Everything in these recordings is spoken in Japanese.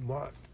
まい。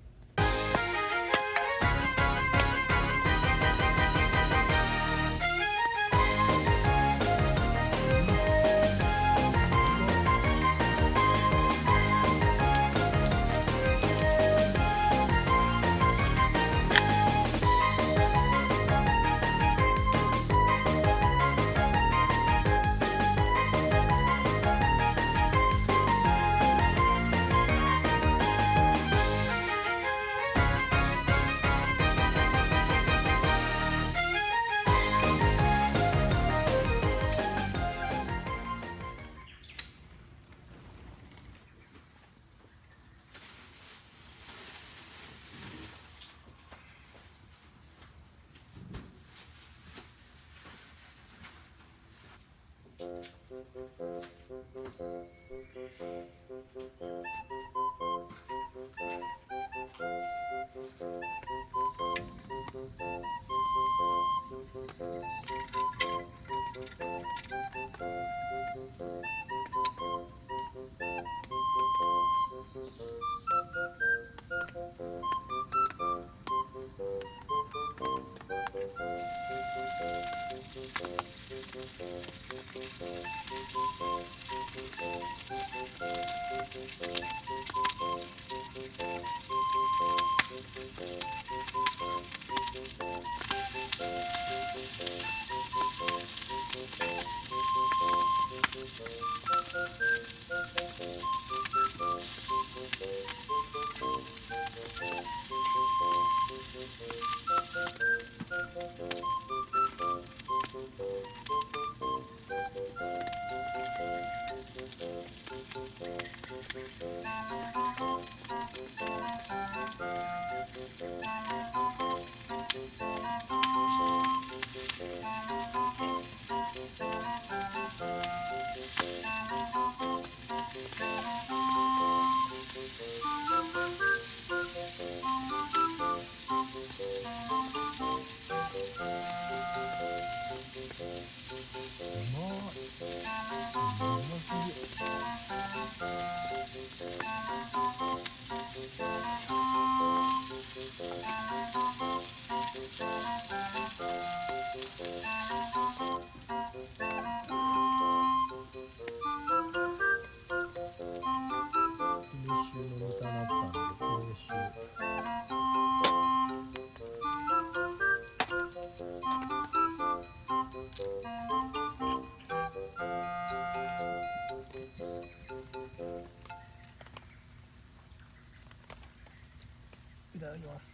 いただきます。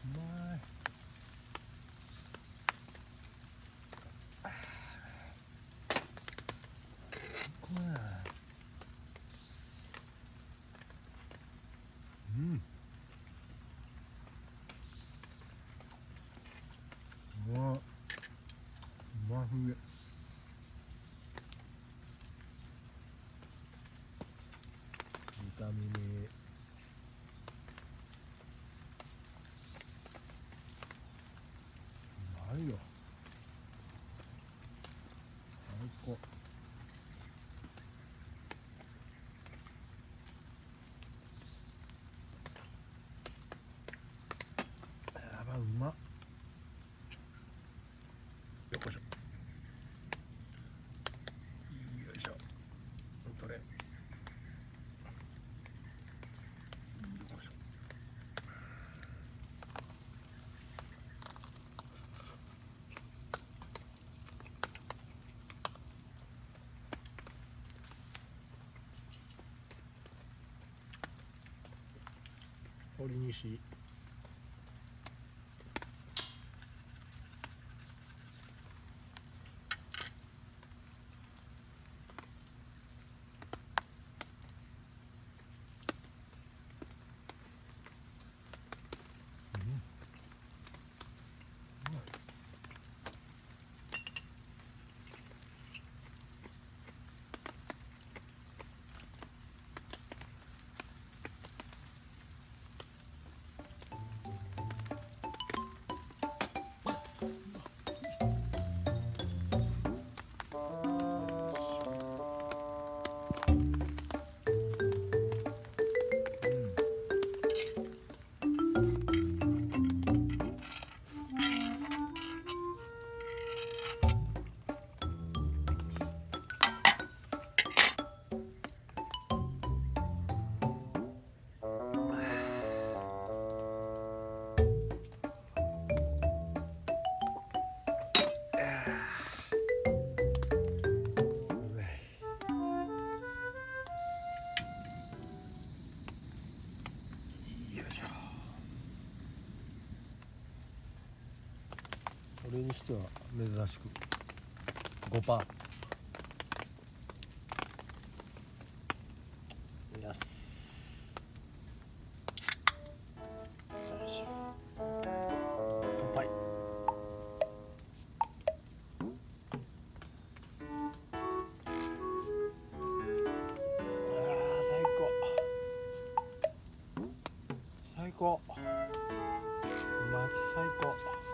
うまい。これうわ、うますぎ。ビタミンうまいよ。最高。やば、うまっ。よっこいしょ。よいしょ。どれ。よいしょ。鶏にし。しては珍しく5%。よし。乾杯。最高マジ最高。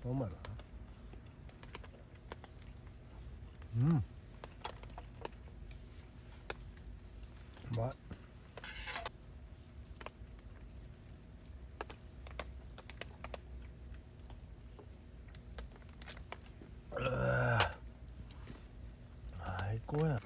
うまいな。うん、うまい。最高や。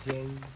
じゃん。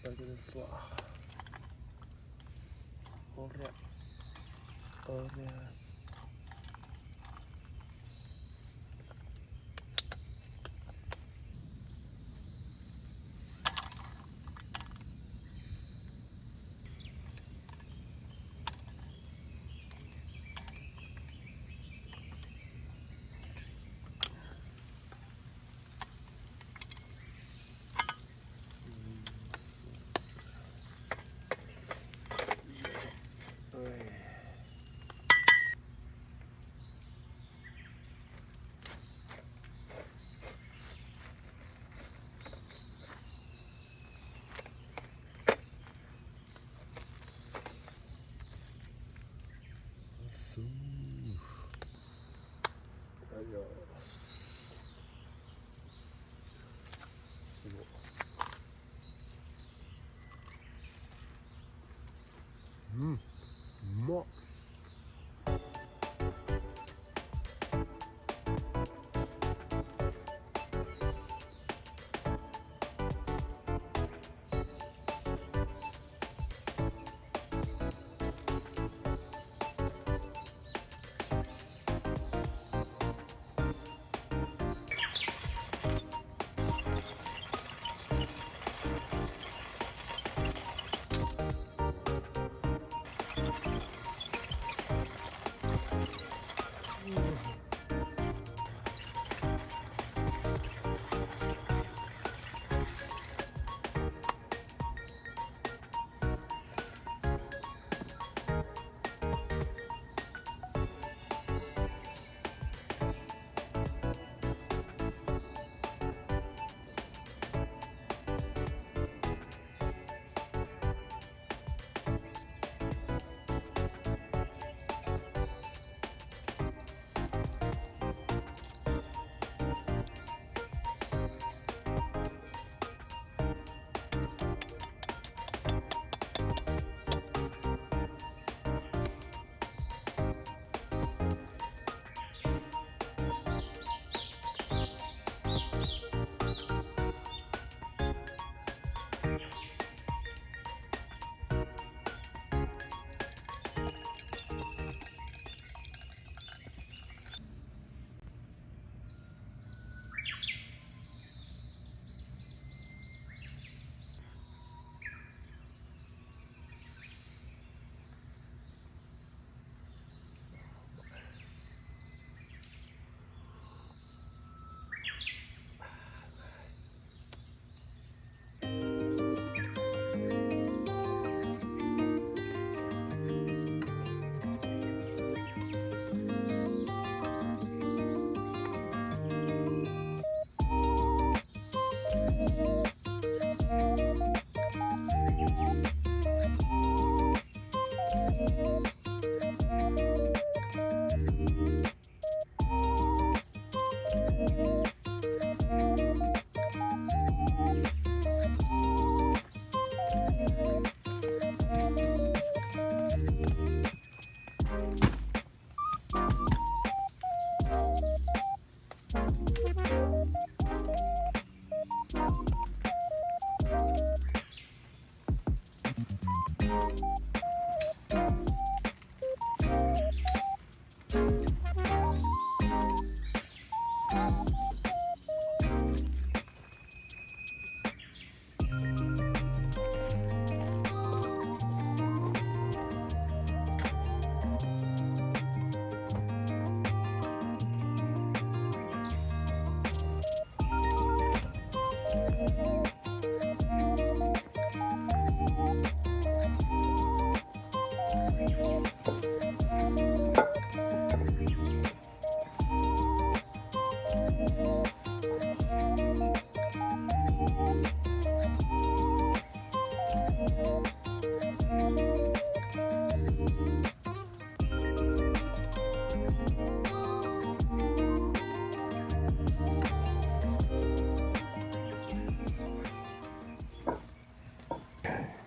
だけですわ。おりゃおりゃ。うん、うまっ。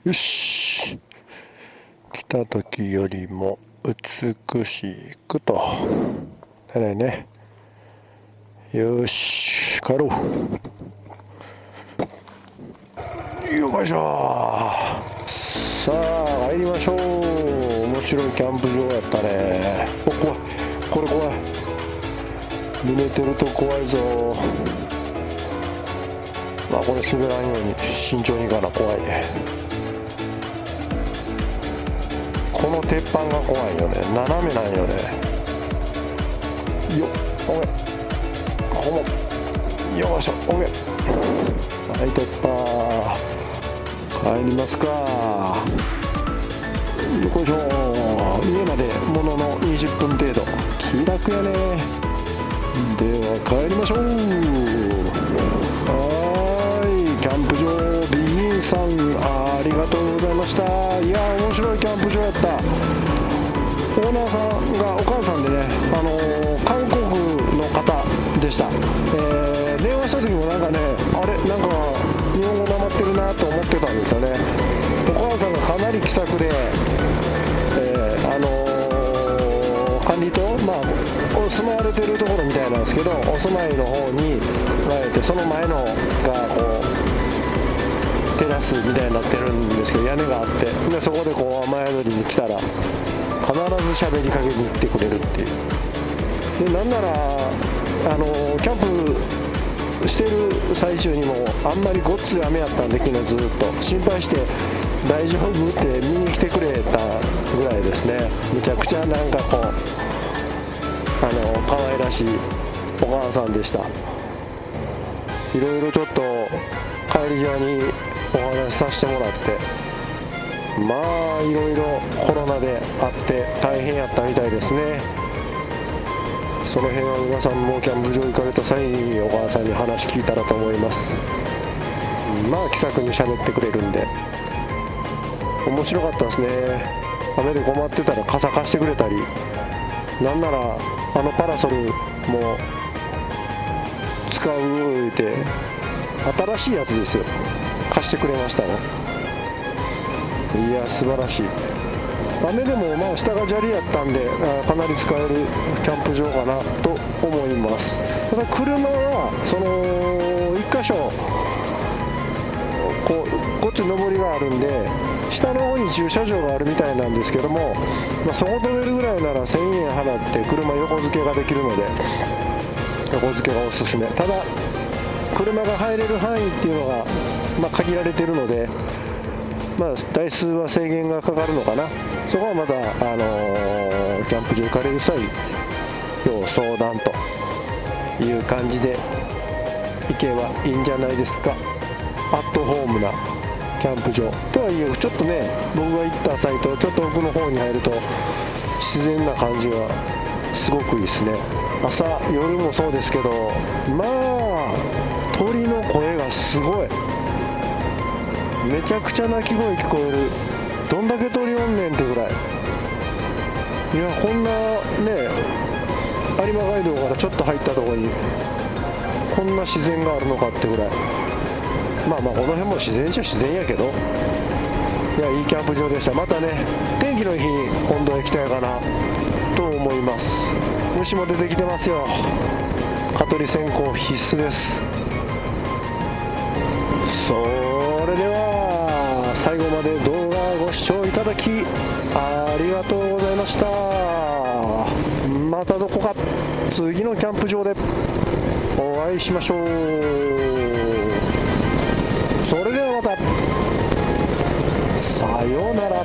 よし、来た時よりも美しくと。だね。よし、帰ろう。よっ。よいしょ。さあ帰りましょう。面白いキャンプ場やったね。お、怖い、これ怖い、濡れてると怖いぞ。まあこれ滑らんように慎重にいかな。怖いね。この鉄板が怖いよね。斜めなんよね。よっ、オッケー、ここもよいしょ、オッケー。はい、突破。帰りますか。よいしょ。家までものの20分程度、気楽やね。では帰りましょう。はい、キャンプ場ビギンさん、ありがとうございました。いや面白いキャンプ場やった。オーナーさんがお母さんでね、韓国の方でした。電話した時もなんかね、あれなんか日本語なまってるなと思ってたんですよね。お母さんがかなり気さくで、管理棟、まあ住まわれてるところみたいなんですけど、お住まいの方にその前のがこうテラスみたいになってるんですけど、屋根があって、でそこでこう雨宿りに来たら必ず喋りかけに行ってくれるっていう。でなんならキャンプしてる最中にもあんまりごっつい雨やったんで、昨日ずっと心配して大丈夫って見に来てくれたぐらいですね。むちゃくちゃなんかこう可愛らしいお母さんでした。いろいろちょっと帰り際にお話しさせてもらって、まあいろいろコロナであって大変やったみたいですね。その辺は皆さんもキャンプ場行かれた際にお母さんに話聞いたらと思います。まあ気さくに喋ってくれるんで面白かったですね。雨で困ってたら傘貸してくれたり、なんならパラソルも使うって新しいやつですよ、貸してくれましたよ。いや素晴らしい。雨でもまあ下が砂利やったんでかなり使えるキャンプ場かなと思います。ただ車はその1箇所こっち上りがあるんで、下の方に駐車場があるみたいなんですけども、そこ止めるぐらいなら1000円払って車横付けができるので横付けがおすすめ。ただ車が入れる範囲っていうのが、限られてるので、台数は制限がかかるのかな。そこはまた、キャンプ場行かれる際要相談という感じで行けばいいんじゃないですか。アットホームなキャンプ場とはいえ、ちょっとね僕が行ったサイトちょっと奥の方に入ると自然な感じはすごくいいですね。朝夜もそうですけど、まあ鳥の声がすごい、めちゃくちゃ鳴き声聞こえる。どんだけ鳥おんねんってぐらい。いやこんなね有馬街道からちょっと入ったところにこんな自然があるのかってぐらい。この辺も自然っちゃ自然やけど、いやいいキャンプ場でした。またね天気のいい日に今度は行きたいかなと思います。虫も出てきてますよ。蚊取り線香必須です。それでは最後まで動画をご視聴いただきありがとうございました。またどこか次のキャンプ場でお会いしましょう。それではまた、さようなら。